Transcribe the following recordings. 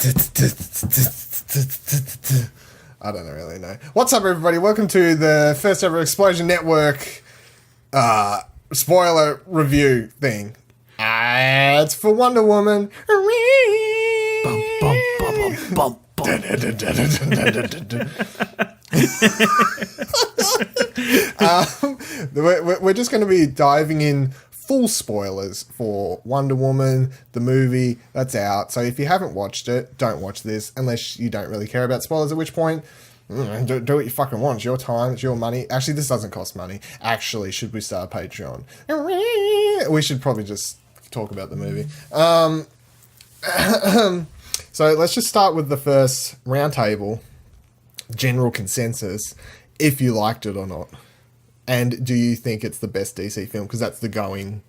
I don't really know. What's up, everybody? Welcome to the first ever Explosion Network spoiler review thing. It's for Wonder Woman. Bum, bum, bum, bum, bum. We're just going to be diving in full spoilers for Wonder Woman, the movie that's out. So if you haven't watched it, don't watch this unless you don't really care about spoilers, at which point, do what you fucking want. It's your time. It's your money. Actually, this doesn't cost money. Actually, should we start a Patreon? We should probably just talk about the movie. So let's just start with the first round table. General consensus, if you liked it or not. And do you think it's the best DC film? Because that's the going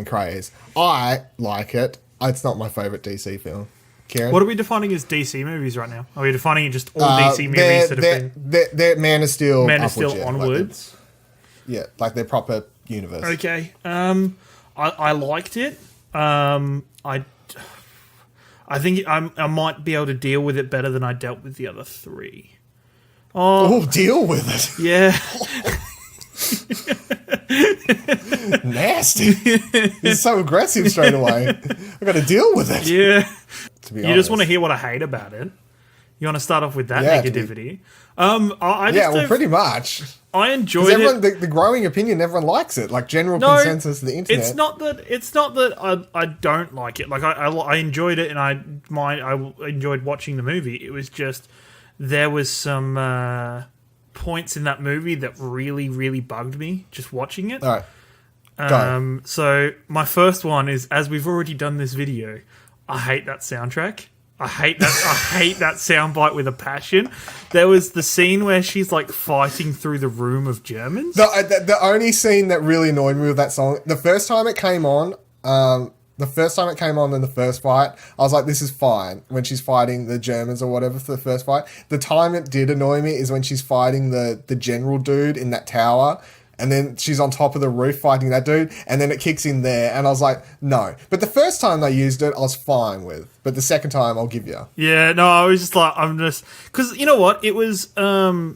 craze. I like it. It's not my favourite DC film. Ciaran? What are we defining as DC movies right now? Are we defining just all DC movies that have been... They're Man of Steel onwards? Like their proper universe. Okay. I liked it. I think I might be able to deal with it better than I dealt with the other three. Oh, deal with it. Yeah. Nasty. He's so aggressive straight away. I've got to deal with it. Yeah. To be you honest. just want to hear what I hate about it. You want to start off with that negativity. Pretty much. I enjoyed it. The growing opinion, everyone likes it. Like general consensus of the internet. It's not that I don't like it. Like I enjoyed it, and I enjoyed watching the movie. It was just there was some points in that movie that really, really bugged me just watching it. All right. So my first one is, as we've already done this video, I hate that soundtrack. I hate that soundbite with a passion. There was the scene where she's like fighting through the room of Germans. The only scene that really annoyed me with that song, the first time it came on in the first fight, I was like, this is fine. When she's fighting the Germans or whatever for the first fight. The time it did annoy me is when she's fighting the general dude in that tower. And then she's on top of the roof fighting that dude, and then it kicks in there, and I was like, no. But the first time they used it, I was fine with. But the second time, I'll give you. Yeah, no, I was just like, because you know what? It was, I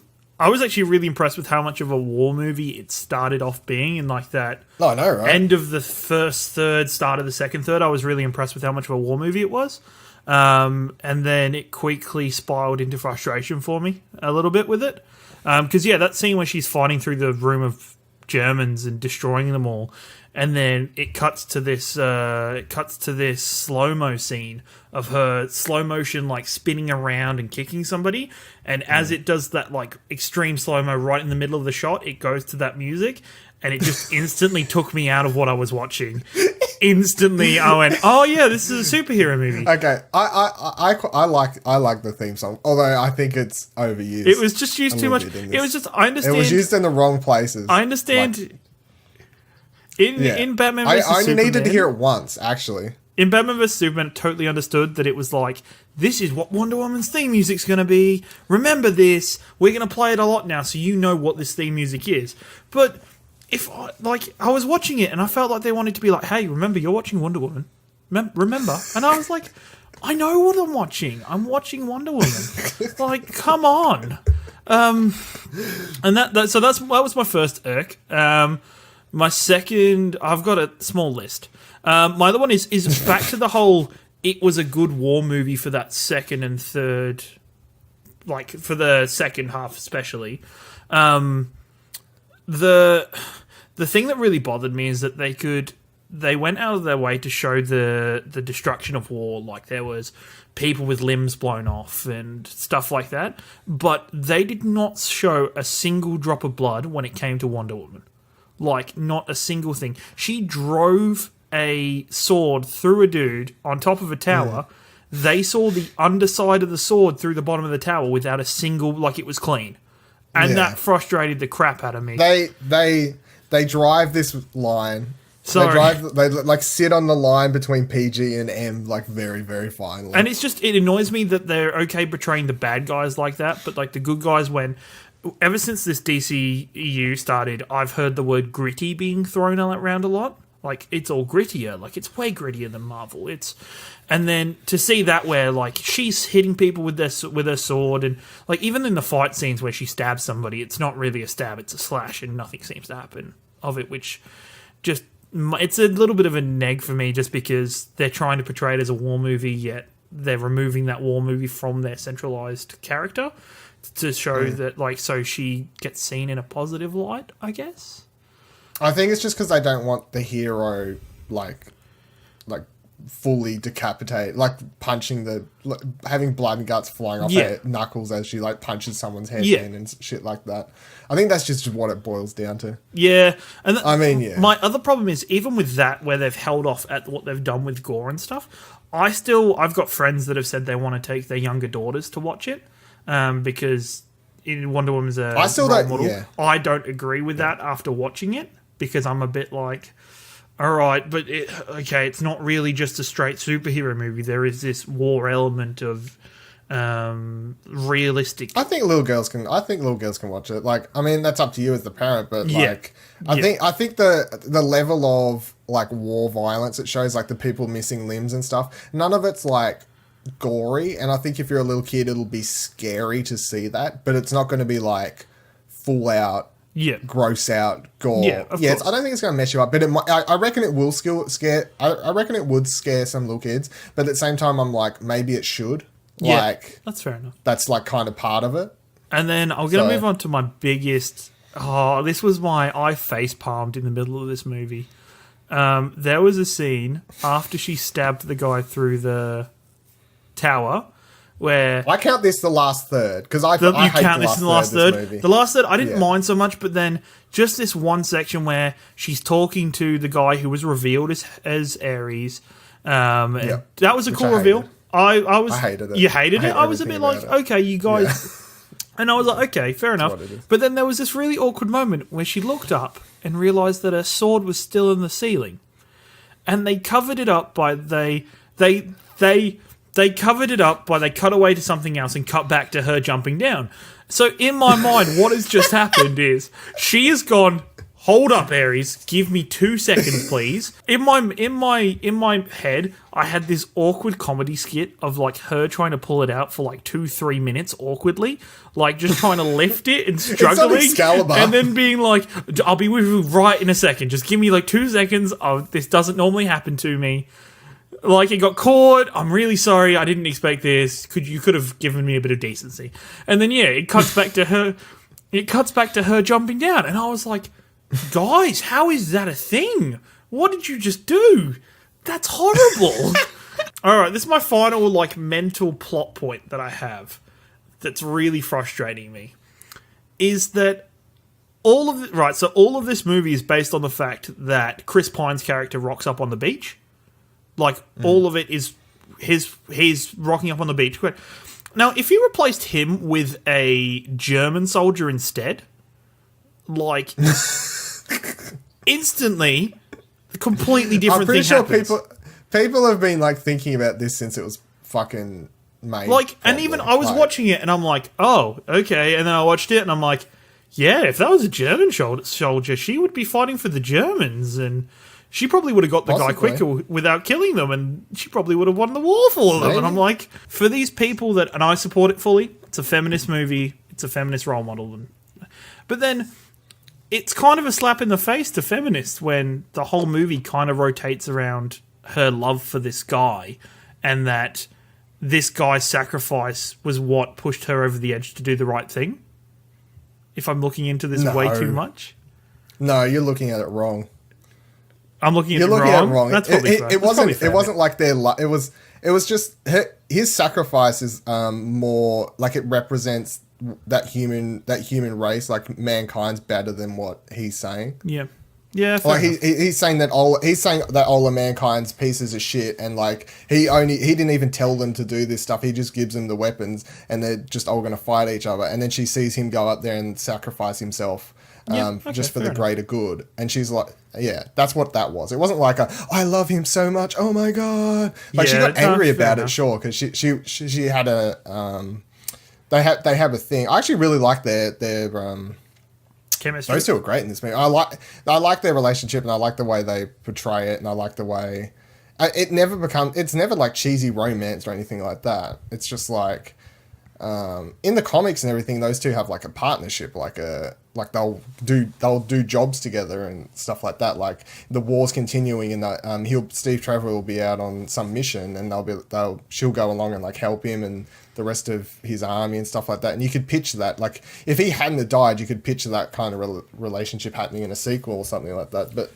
was actually really impressed with how much of a war movie it started off being, in like that I know, right? End of the first third, start of the second third. I was really impressed with how much of a war movie it was. And then it quickly spiraled into frustration for me a little bit with it. Because, that scene where she's fighting through the room of Germans and destroying them all, and then it cuts to this slow-mo scene of her slow motion like spinning around and kicking somebody, and as it does that like extreme slow-mo right in the middle of the shot, it goes to that music, and it just instantly took me out of what I was watching. Instantly, I went, "Oh yeah, this is a superhero movie." Okay, I like the theme song, although I think it's overused. It was just used too much. It was just, I understand. It was used in the wrong places. I understand. In Batman vs Superman, I only needed to hear it once, actually. In Batman vs Superman, totally understood that it was like, this is what Wonder Woman's theme music's going to be. Remember this. We're going to play it a lot now, so you know what this theme music is. But if I was watching it and I felt like they wanted to be like, hey, remember, you're watching Wonder Woman. Remember? And I was like, I know what I'm watching. I'm watching Wonder Woman. Like, come on. And that was my first irk. My second, I've got a small list. My other one is back to the whole, it was a good war movie for that second and third, like for the second half especially. The thing that really bothered me is that they went out of their way to show the destruction of war, like there was people with limbs blown off and stuff like that, but they did not show a single drop of blood when it came to Wonder Woman. Like, not a single thing. She drove a sword through a dude on top of a tower. Yeah. They saw the underside of the sword through the bottom of the tower without a single, like it was clean. And that frustrated the crap out of me. They drive this line. Sorry. They like sit on the line between PG and M, like very, very finely. And it annoys me that they're okay portraying the bad guys like that, but like the good guys, when ever since this DCEU started, I've heard the word gritty being thrown around a lot. Like, it's all grittier. Like, it's way grittier than Marvel. And then to see that where, like, she's hitting people with her sword, and, like, even in the fight scenes where she stabs somebody, it's not really a stab, it's a slash, and nothing seems to happen of it, which just... It's a little bit of a neg for me, just because they're trying to portray it as a war movie, yet they're removing that war movie from their centralized character to show that, like, so she gets seen in a positive light, I guess. I think it's just because they don't want the hero, like fully decapitate, like having blood and guts flying off her knuckles as she, like, punches someone's head in and shit like that. I think that's just what it boils down to. Yeah. And my other problem is, even with that, where they've held off at what they've done with gore and stuff, I've got friends that have said they want to take their younger daughters to watch it, because Wonder Woman's a role model. Yeah. I don't agree with that after watching it, because I'm a bit like, all right, but it's not really just a straight superhero movie. There is this war element of realistic. I think little girls can watch it. Like, I mean, that's up to you as the parent, but like, I think the level of, like, war violence it shows, like the people missing limbs and stuff, none of it's like gory, and I think if you're a little kid, it'll be scary to see that, but it's not going to be like full out. Yeah, gross out gore. Yeah, of course. I don't think it's going to mess you up, but it might, I reckon it will scare. I reckon it would scare some little kids, but at the same time, I'm like, maybe it should. Yeah, like, that's fair enough. That's, like, kind of part of it. And then I'm going to move on to my biggest. This was I face palmed in the middle of this movie. There was a scene after she stabbed the guy through the tower, where I count this the last third, because I hate the last third. The last third I didn't mind so much, but then just this one section where she's talking to the guy who was revealed as Ares. That was a cool reveal. I hated it. You hated it? I was a bit like, okay, you guys... Yeah. And I was like, okay, fair enough. But then there was this really awkward moment where she looked up and realised that her sword was still in the ceiling. And they covered it up by... They covered it up by they cut away to something else and cut back to her jumping down. So in my mind, what has just happened is she has gone, hold up, Ares, give me 2 seconds, please. In my head, I had this awkward comedy skit of, like, her trying to pull it out for like 2-3 minutes awkwardly, like just trying to lift it and struggling, and then being like, I'll be with you right in a second. Just give me like 2 seconds. This doesn't normally happen to me. Like, it got caught. I'm really sorry. I didn't expect this. You could have given me a bit of decency. And then it cuts back to her. It cuts back to her jumping down, and I was like, guys, how is that a thing? What did you just do? That's horrible. All right, this is my final, like, mental plot point that I have that's really frustrating me. Is that all of this movie is based on the fact that Chris Pine's character rocks up on the beach. Like, all of it is he's rocking up on the beach. Now, if you replaced him with a German soldier instead, like, instantly, a completely different thing happens. People have been, like, thinking about this since it was fucking made. Like, and even I was watching it, and I'm like, oh, okay. And then I watched it, and I'm like, yeah, if that was a German soldier, she would be fighting for the Germans, and she probably would have got the guy quicker without killing them, and she probably would have won the war for them. Maybe. And I'm like, for these people and I support it fully, it's a feminist movie, it's a feminist role model. But then, it's kind of a slap in the face to feminists when the whole movie kind of rotates around her love for this guy, and that this guy's sacrifice was what pushed her over the edge to do the right thing. If I'm looking into this way too much. No, you're looking at it wrong. I'm looking at it wrong. That's probably fair. It wasn't like their it was just his sacrifice is more like it represents that human race, like mankind's better than what he's saying. Yeah. Yeah, like he's saying that all of mankind's pieces of shit, and like he didn't even tell them to do this stuff. He just gives them the weapons, and they're just all going to fight each other. And then she sees him go up there and sacrifice himself, just for the greater good. And she's like, yeah, that's what that was. It wasn't like I love him so much. Oh my god! Like she got angry about it, sure, because she had a they have a thing. I actually really like their chemistry. Those two are great in this movie. I like their relationship, and I like the way they portray it, and I like the way it's never like cheesy romance or anything like that. It's just like in the comics and everything, those two have like a partnership, like they'll do jobs together and stuff like that. Like the war's continuing, and Steve Trevor will be out on some mission, and she'll go along and like help him and the rest of his army and stuff like that. And you could picture that, like if he hadn't have died, you could picture that kind of relationship happening in a sequel or something like that. But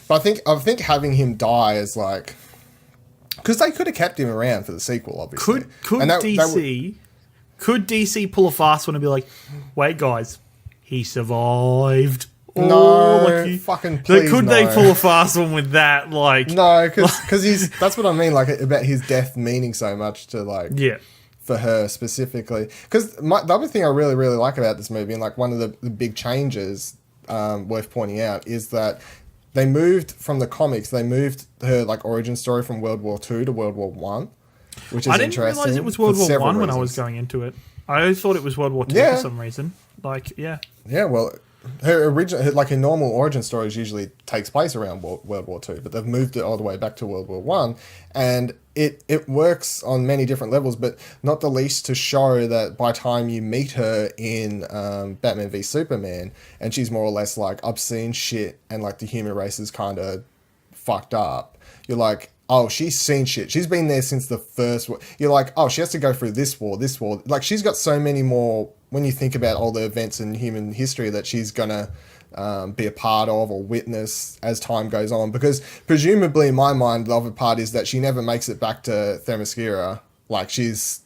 I think having him die is like, because they could have kept him around for the sequel, obviously. Could DC pull a fast one and be like, wait, guys, he survived? Fucking please, could they pull a fast one with that? Like, no, because that's what I mean. Like about his death meaning so much to like, yeah, for her specifically. Because the other thing I really really like about this movie, and like one of the big changes worth pointing out, is that they moved from the comics. They moved her like origin story from World War II to World War One, which is interesting. I didn't realize it was World War One when I was going into it. I always thought it was World War II for some reason. Like, yeah. Yeah, well, her normal origin stories usually takes place around World War II, but they've moved it all the way back to World War One, and it works on many different levels, but not the least to show that by the time you meet her in Batman v Superman, and she's more or less like obscene shit, and like the human race is kind of fucked up, you're like, oh, she's seen shit. She's been there since the first war. You're like, oh, she has to go through this war. Like, she's got so many more, when you think about all the events in human history that she's going to be a part of or witness as time goes on. Because presumably, in my mind, the other part is that she never makes it back to Themyscira. Like, she's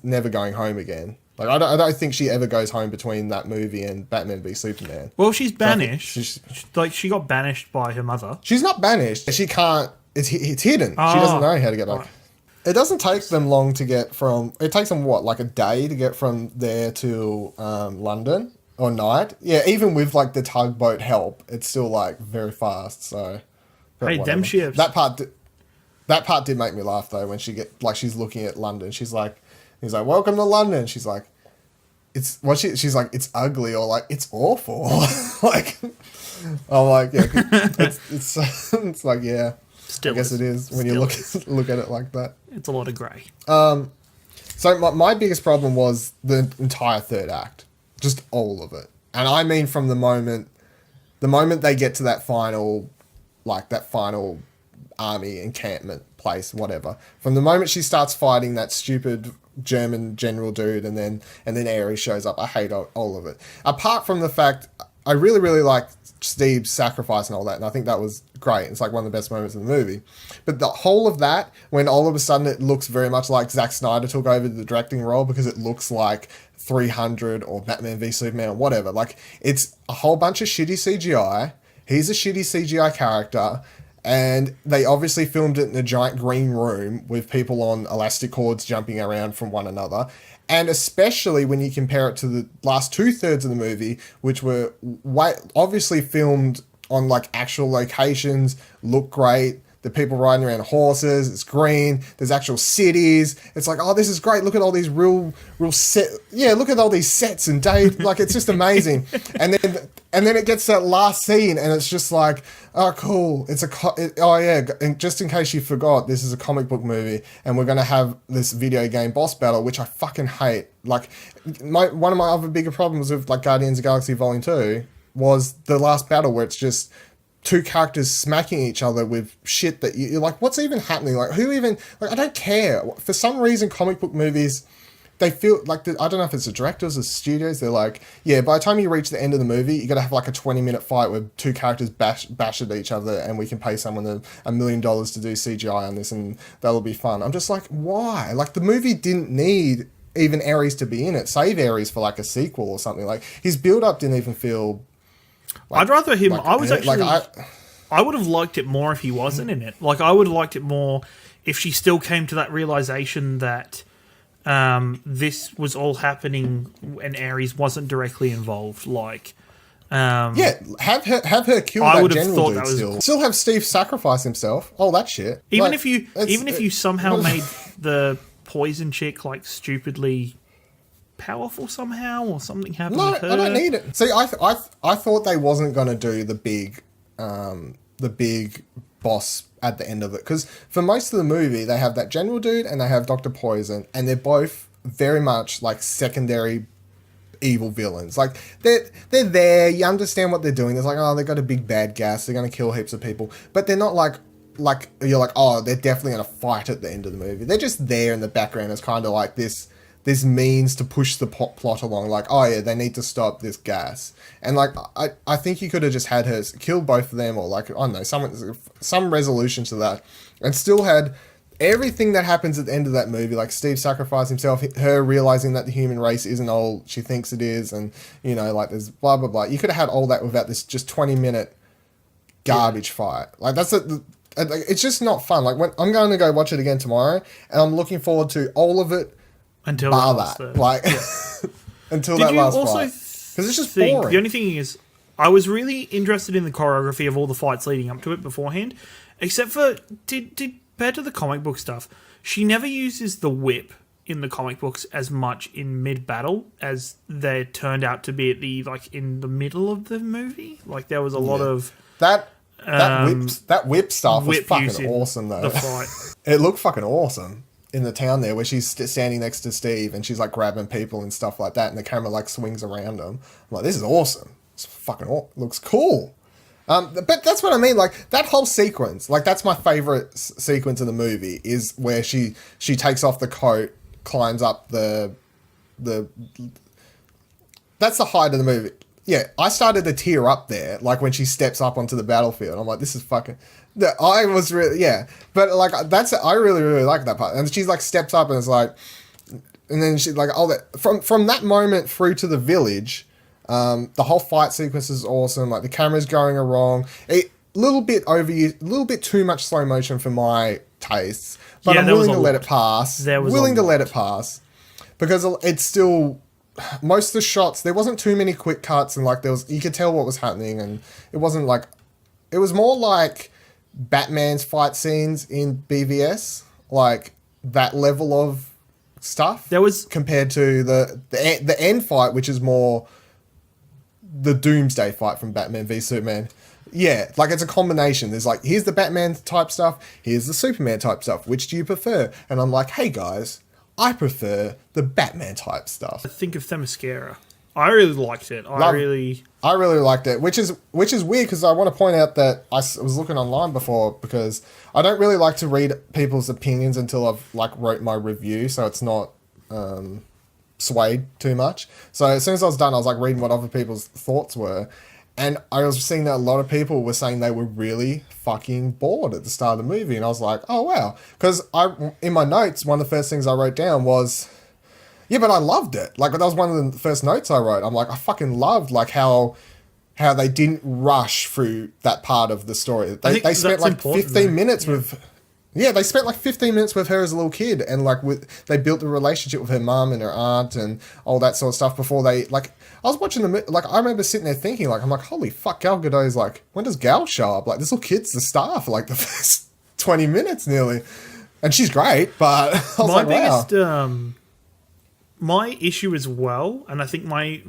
never going home again. Like, I don't think she ever goes home between that movie and Batman v Superman. Well, she's banished. She got banished by her mother. She's not banished. She can't... It's hidden. She doesn't know how to get back. Right. It doesn't take them long to get from... It takes them, like a day to get from there to London or night? Yeah, even with, like, the tugboat help, it's still, like, very fast, so... Hey, whatever. them ships. That part did make me laugh, though, when she's looking at London. He's like, welcome to London. She's like, she's like, it's ugly, or like, it's awful. Like, I'm like, yeah, it's like, yeah. Still I guess it is when you look at it like that. It's a lot of grey. So my biggest problem was the entire third act, just all of it, and I mean from the moment they get to that final army encampment place, whatever. From the moment she starts fighting that stupid German general dude, and then Ares shows up, I hate all of it. Apart from the fact, I really really like Steve's sacrifice and all that, and I think that was great. It's like one of the best moments in the movie. But the whole of that, when all of a sudden it looks very much like Zack Snyder took over the directing role, because it looks like 300 or Batman v Superman or whatever. Like, it's a whole bunch of shitty CGI. He's a shitty CGI character, and they obviously filmed it in a giant green room with people on elastic cords jumping around from one another. And especially when you compare it to the last 2/3 of the movie, which were obviously filmed on like actual locations, look great. The people riding around horses, it's green. There's actual cities. It's like, oh, this is great. Look at all these real set. Yeah, look at all these sets and Dave. Like, it's just amazing. And then it gets that last scene, and it's just like, oh, cool. Oh yeah. And just in case you forgot, this is a comic book movie, and we're gonna have this video game boss battle, which I fucking hate. Like, one of my other bigger problems with like Guardians of the Galaxy Volume 2 was the last battle, where it's just two characters smacking each other with shit that you're like, what's even happening? Like, who even... Like, I don't care. For some reason, comic book movies, they feel like... I don't know if it's the directors or studios. They're like, yeah, by the time you reach the end of the movie, you got to have like a 20-minute fight where two characters bash at each other, and we can pay someone $1 million to do CGI on this, and that'll be fun. I'm just like, why? Like, the movie didn't need even Ares to be in it. Save Ares for like a sequel or something. Like, his build-up didn't even feel... I'd rather him... I would have liked it more if he wasn't in it. Like, I would have liked it more if she still came to that realization that this was all happening and Ares wasn't directly involved. Like, yeah, have her kill that general dude still have Steve sacrifice himself. All that shit. Even if you somehow made the poison chick like stupidly powerful somehow, or something happened No, with her. I don't need it. See, I thought they wasn't going to do the big boss at the end of it, because for most of the movie they have that general dude and they have Dr. Poison, and they're both very much like secondary evil villains. Like they're there, you understand what they're doing. It's like, oh, they got a big bad gas, they're going to kill heaps of people, but they're not like you're like, oh, they're definitely going to fight at the end of the movie. They're just there in the background as kind of like this means to push the plot along, like, oh yeah, they need to stop this gas. And like I think you could have just had her kill both of them, or like, I don't know, some resolution to that, and still had everything that happens at the end of that movie, like Steve sacrificed himself, her realizing that the human race isn't all she thinks it is, and you know, like there's blah blah blah. You could have had all that without this just 20-minute garbage fight. Like it's just not fun. Like when I'm going to go watch it again tomorrow, and I'm looking forward to all of it. Until bar that, like, until that last fight, because it's just boring. The only thing is, I was really interested in the choreography of all the fights leading up to it beforehand, except for compared to the comic book stuff, she never uses the whip in the comic books as much in mid battle as they turned out to be at in the middle of the movie. Like there was a lot of that whip stuff was fucking awesome though. The fight. It looked fucking awesome. In the town there, where she's standing next to Steve and she's like grabbing people and stuff like that, and the camera like swings around them. I'm like, this is awesome. It's fucking looks cool. But that's what I mean. Like that whole sequence, like that's my favorite sequence in the movie, is where she takes off the coat, climbs up the. That's the height of the movie. Yeah, I started to tear up there, like when she steps up onto the battlefield. I'm like, this is fucking. I was really, yeah, but like I really like that part, and she's like steps up and it's like, and then she like all that from that moment through to the village, the whole fight sequence is awesome. Like the camera's going wrong, a little bit overused, a little bit too much slow motion for my tastes, but I'm willing to let it pass. Willing to let it pass because it's still. Most of the shots, there wasn't too many quick cuts, and like you could tell what was happening, and it wasn't like, it was more like Batman's fight scenes in BVS, like that level of stuff. There was compared to the end fight, which is more the Doomsday fight from Batman v Superman. Yeah, like it's a combination. There's like, here's the Batman type stuff, here's the Superman type stuff. Which do you prefer? And I'm like, hey guys, I prefer the Batman type stuff. Think of Themyscira. I really liked it. I really liked it, which is weird because I want to point out that I was looking online before, because I don't really like to read people's opinions until I've like wrote my review, so it's not swayed too much. So as soon as I was done, I was like reading what other people's thoughts were, and I was seeing that a lot of people were saying they were really fucking bored at the start of the movie, and I was like, oh wow, because in my notes, one of the first things I wrote down was, yeah, but I loved it. Like that was one of the first notes I wrote. I'm like, I fucking loved like how they didn't rush through that part of the story. They spent like 15 minutes with. Yeah, they spent like 15 minutes with her as a little kid, and like they built a relationship with her mum and her aunt and all that sort of stuff before they like. I was watching like I remember sitting there thinking like, I'm like, holy fuck, Gal Gadot's like, when does Gal show up? Like this little kid's the star for like the first 20 minutes nearly, and she's great, but I was wow. My issue as well, and I think my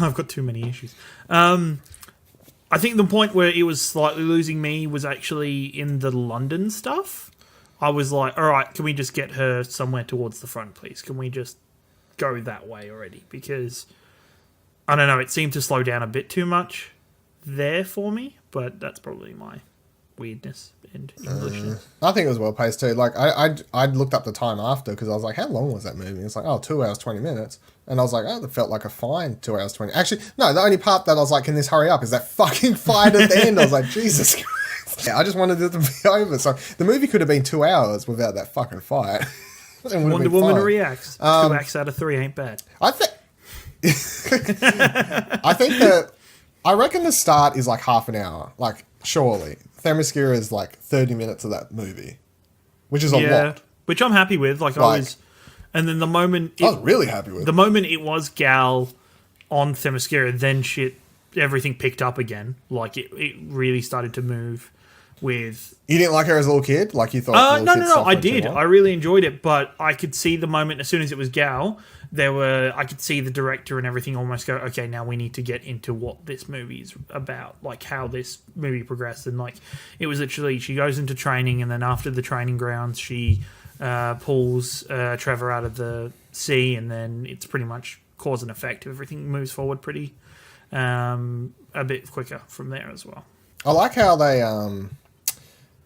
I've got too many issues. I think the point where it was slightly losing me was actually in the London stuff. I was like, all right, can we just get her somewhere towards the front, please? Can we just go that way already? Because, I don't know, it seemed to slow down a bit too much there for me, but that's probably my weirdness and Englishness. I think it was well paced too. Like, I looked up the time after, because I was like, how long was that movie? It's like, oh, 2 hours, 20 minutes. And I was like, oh, that felt like a fine 2 hours, 20. Actually, no, the only part that I was like, can this hurry up, is that fucking fight at the end. I was like, Jesus Christ. Yeah, I just wanted it to be over. So the movie could have been 2 hours without that fucking fight. Wonder Woman reacts. 2 acts out of 3 ain't bad. I think that I reckon the start is like half an hour. Like, surely. Themyscira is like 30 minutes of that movie, which is a lot. Which I'm happy with. Like I was, and then the moment I was really happy with the moment it was Gal on Themyscira, then everything picked up again. Like it really started to move. with. You didn't like her as a little kid? Like you thought? No. I did. I really enjoyed it, but I could see the moment as soon as it was Gal. I could see the director and everything almost go, okay, now we need to get into what this movie is about, like how this movie progressed, and like it was literally she goes into training, and then after the training grounds, she pulls Trevor out of the sea, and then it's pretty much cause and effect. Everything moves forward pretty a bit quicker from there as well. I like how they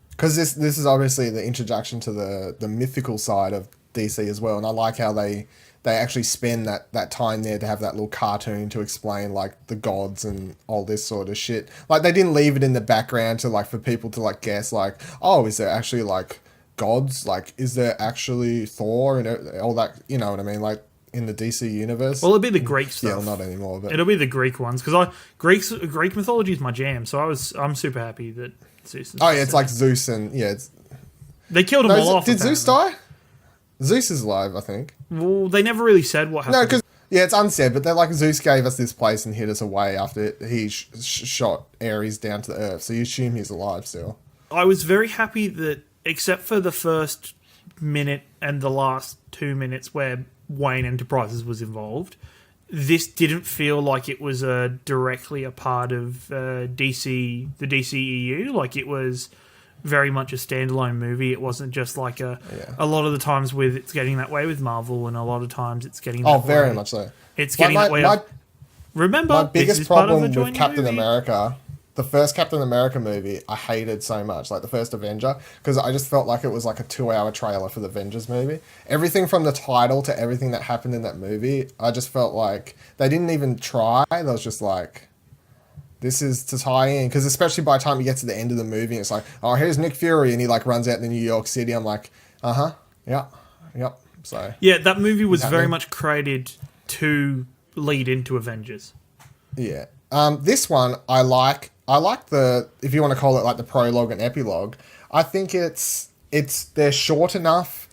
because this is obviously the introduction to the mythical side of DC as well, and I like how they actually spend that time there to have that little cartoon to explain like the gods and all this sort of shit. Like they didn't leave it in the background to like for people to like guess like, oh, is there actually like gods? Like is there actually Thor and all that? You know what I mean? Like in the DC universe. Well, it'll be the Greek stuff. Yeah, well, not anymore. But it'll be the Greek ones because Greek mythology is my jam. So I'm super happy that Zeus. It's like Zeus and they killed them all off. Did Zeus die? Zeus is alive, I think. Well, they never really said what happened. No, because it's unsaid, but they're like Zeus gave us this place and hid us away after he shot Ares down to the earth. So you assume he's alive still. I was very happy that, except for the first minute and the last 2 minutes where Wayne Enterprises was involved, this didn't feel like it was directly a part of the DCEU. Like it was very much a standalone movie. It wasn't just like a lot of the times with it's getting that way with Marvel, and a lot of times it's getting that way. Very much so. It's getting that way. Remember, my biggest problem with Captain movie. America, the first Captain America movie, I hated so much, like the first Avenger, because I just felt like it was like a 2-hour trailer for the Avengers movie. Everything from the title to everything that happened in that movie, I just felt like they didn't even try. They was just like, this is to tie in, because especially by the time you get to the end of the movie, it's like, oh, here's Nick Fury, and he like runs out to New York City. I'm like, yep. So yeah, that movie was very much created to lead into Avengers. Yeah, this one I like the, if you want to call it like the prologue and epilogue. I think they're short enough,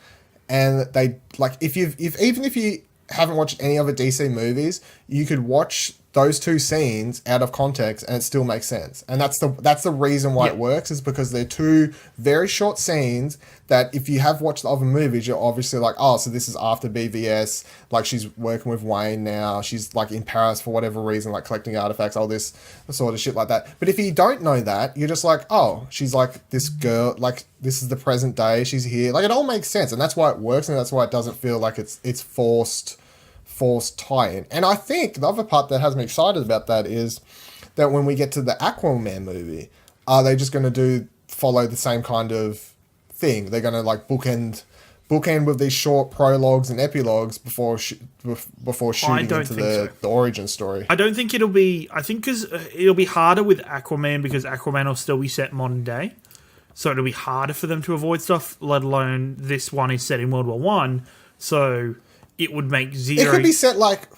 and they like if you haven't watched any other DC movies, you could watch those two scenes out of context and it still makes sense. And that's the reason why it works, is because they're two very short scenes that if you have watched the other movies, you're obviously like, oh, so this is after BVS, like she's working with Wayne now, she's like in Paris for whatever reason, like collecting artifacts, all this sort of shit like that. But if you don't know that, you're just like, oh, she's like this girl, like this is the present day, she's here. Like it all makes sense, and that's why it works, and that's why it doesn't feel like it's forced tie-in. And I think the other part that has me excited about that is that when we get to the Aquaman movie, are they just going to follow the same kind of thing? They're going to like bookend with these short prologues and epilogues before shooting into the origin story. I don't think it'll be. I think because it'll be harder with Aquaman, because Aquaman will still be set modern day, so it'll be harder for them to avoid stuff. Let alone this one is set in World War One, so it would make zero. It could be set like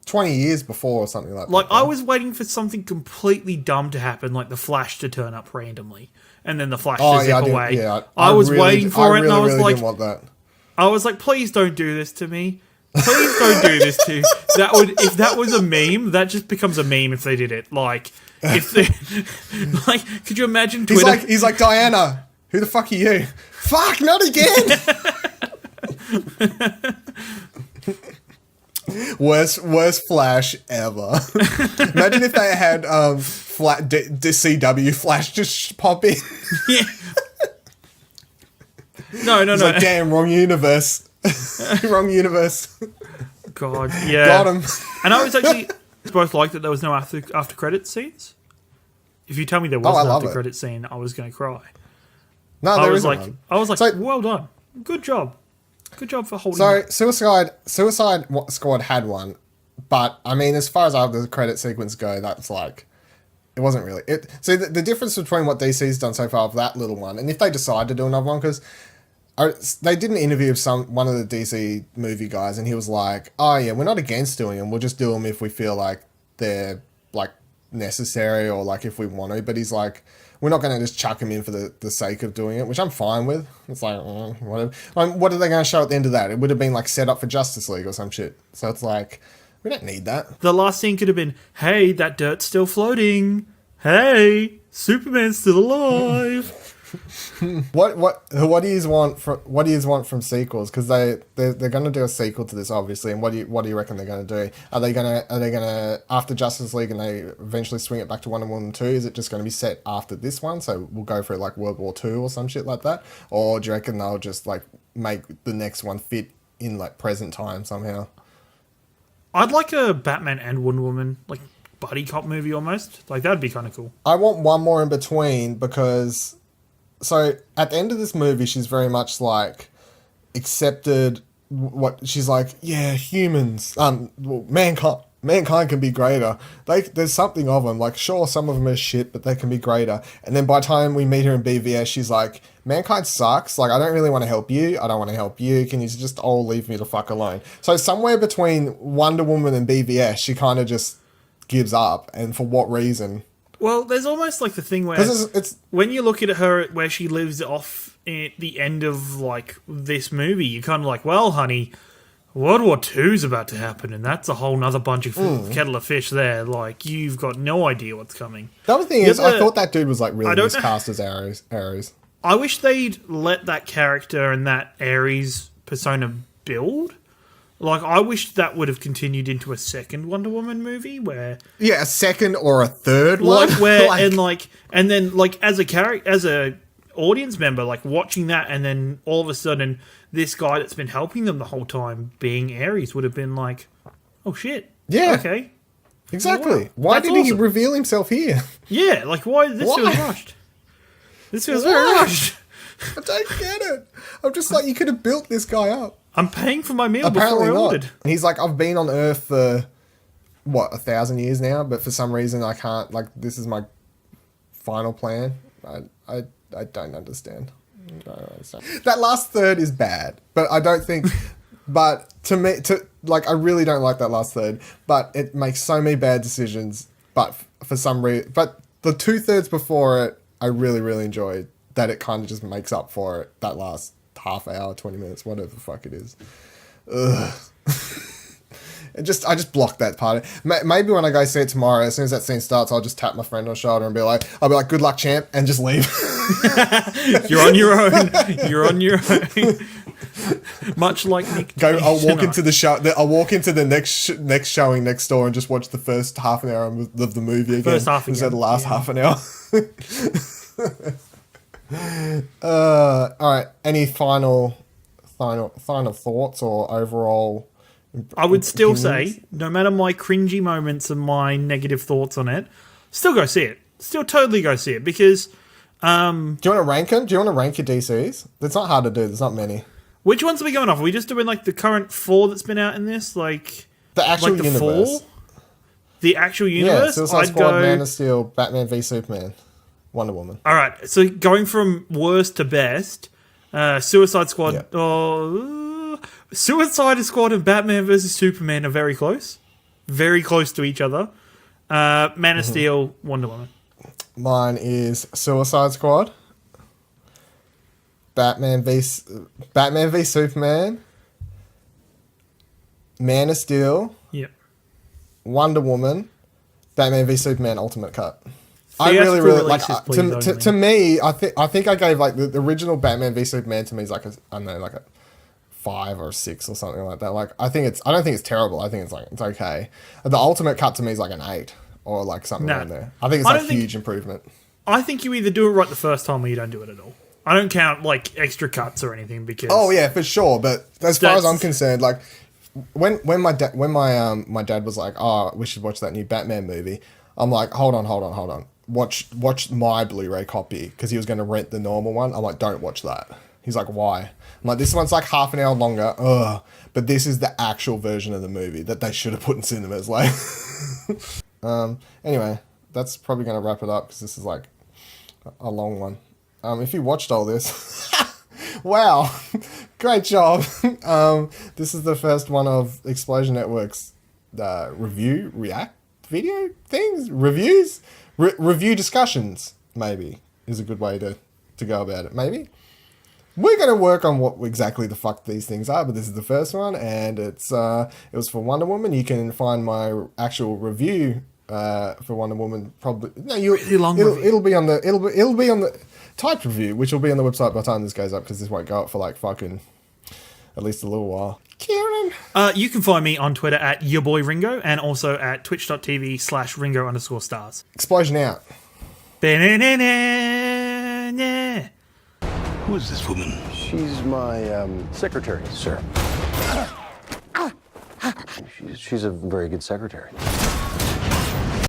20 years before or something like that. Like, I was waiting for something completely dumb to happen, like the Flash to turn up randomly, and then the Flash to zip away. I was waiting for it, and I was like, didn't want that. I was like, please don't do this to me. Please don't do this to me. If that was a meme, that just becomes a meme if they did it. Like, if they, like, could you imagine Twitter? He's like, Diana, who the fuck are you? Fuck, not again! Worst Flash ever. Imagine if they had CW Flash just pop in. Yeah. No. Like, damn, wrong universe. Wrong universe. God, yeah. Got him. And I was actually both like that there was no after credit scenes. If you tell me there was an after credit scene, I was going to cry. No, there isn't one. I was like, so, well done, good job. Good job for holding. So Suicide Squad had one, but I mean, as far as the credit sequence go, that's like, it wasn't really it. So the difference between what DC's done so far with that little one, and if they decide to do another one, because they did an interview with one of the DC movie guys, and he was like, "Oh yeah, we're not against doing them. We'll just do them if we feel like they're like necessary or like if we want to." But he's like, we're not going to just chuck him in for the sake of doing it, which I'm fine with. It's like, whatever. What are they going to show at the end of that? It would have been like set up for Justice League or some shit. So it's like, we don't need that. The last scene could have been, hey, that dirt's still floating. Hey, Superman's still alive. What do you want from sequels? Because they're going to do a sequel to this, obviously. And what do you reckon they're going to do? Are they going to after Justice League and they eventually swing it back to Wonder Woman 2? Is it just going to be set after this one? So we'll go for like World War II or some shit like that, or do you reckon they'll just like make the next one fit in like present time somehow? I'd like a Batman and Wonder Woman like buddy cop movie almost. Like that'd be kind of cool. I want one more in between because, so at the end of this movie, she's very much like accepted what she's like. Yeah, humans, well, mankind can be greater. There's something of them. Like, sure, some of them are shit, but they can be greater. And then by the time we meet her in BVS, she's like, mankind sucks. Like, I don't really want to help you. I don't want to help you. Can you just all leave me the fuck alone? So somewhere between Wonder Woman and BVS, she kind of just gives up. And for what reason? Well, there's almost like the thing where it's when you look at her where she lives off at the end of like this movie, you're kind of like, well, honey, World War II's about to happen, and that's a whole nother bunch of kettle of fish there. Like, you've got no idea what's coming. The other thing is, I thought that dude was like really miscast as Ares. I wish they'd let that character and that Ares persona build. Like, I wish that would have continued into a second Wonder Woman movie where... Yeah, a second or a third one. Like, where, and then, as a character, as a audience member, like, watching that, and then all of a sudden, this guy that's been helping them the whole time, being Ares, would have been like, oh, shit. Yeah. Okay. Exactly. Wow. Why That's did he awesome. reveal himself here? Yeah, like, why? This feels rushed. This feels very Why? rushed. I don't get it. I'm just like, you could have built this guy up. I'm paying for my meal Apparently before I not. ordered. And he's like, I've been on Earth for, 1,000 years now, but for some reason I can't, like, this is my final plan. I don't understand. That last third is bad, but I don't think, but to me, I really don't like that last third, but it makes so many bad decisions, but for some reason, but the 2/3 before it, I really, really enjoyed that it kind of just makes up for it, that last half hour, 20 minutes, whatever the fuck it is. Ugh. I just blocked that part. Maybe when I go see it tomorrow, as soon as that scene starts, I'll just tap my friend on the shoulder and be like, good luck, champ, and just leave. You're on your own. You're on your own. Much like Nick. I'll walk into the show. I'll walk into the next showing next door and just watch the first half an hour of the movie again. First half instead of again, the last half an hour. All right. Any final thoughts or overall? I would still opinions? say, no matter my cringy moments and my negative thoughts on it, still go see it. Still totally go see it because. Do you want to rank them? Do you want to rank your DCs? It's not hard to do. There's not many. Which ones are we going off? Are we just doing like the current 4 that's been out in this? Like the actual the universe. 4? The actual universe? Yeah, Suicide Squad, Man of Steel, Batman v Superman, Wonder Woman. All right, so going from worst to best, Suicide Squad. Yeah. Suicide Squad and Batman versus Superman are very close to each other. Man of Steel, Wonder Woman. Mine is Suicide Squad, Batman v Superman, Man of Steel, Yep. Wonder Woman, Batman v Superman Ultimate Cut. I Theatrical really like releases, please, to me. I think I gave like the original Batman v Superman to me is like a 5 or 6 or something like that. Like I don't think it's terrible. I think it's okay. The Ultimate Cut to me is like an 8 or like something around there. I think it's like a huge improvement. I think you either do it right the first time or you don't do it at all. I don't count like extra cuts or anything because. Oh yeah, for sure. But as far as I'm concerned, like when my dad was like, "Oh, we should watch that new Batman movie," I'm like, "Hold on. Watch my Blu-ray copy," because he was going to rent the normal one. I'm like, "Don't watch that." He's like, "Why?" I'm like, "This one's like half an hour longer." Ugh. But this is the actual version of the movie that they should have put in cinemas. Like, anyway, that's probably going to wrap it up because this is like a long one. If you watched all this, wow, great job. This is the first one of Explosion Network's react video things, reviews, review discussions, maybe, is a good way to go about it, maybe. We're going to work on what exactly the fuck these things are, but this is the first one, and it was for Wonder Woman. You can find my actual review for Wonder Woman probably. No, really long it'll be on the typed review, which will be on the website by the time this goes up, because this won't go up for like fucking at least a little while. Ciaran. You can find me on Twitter at yourboyringo and also at twitch.tv/ringo_stars. Explosion out. Ba-na-na-na-na. Who is this woman? She's my secretary, sir. She's a very good secretary.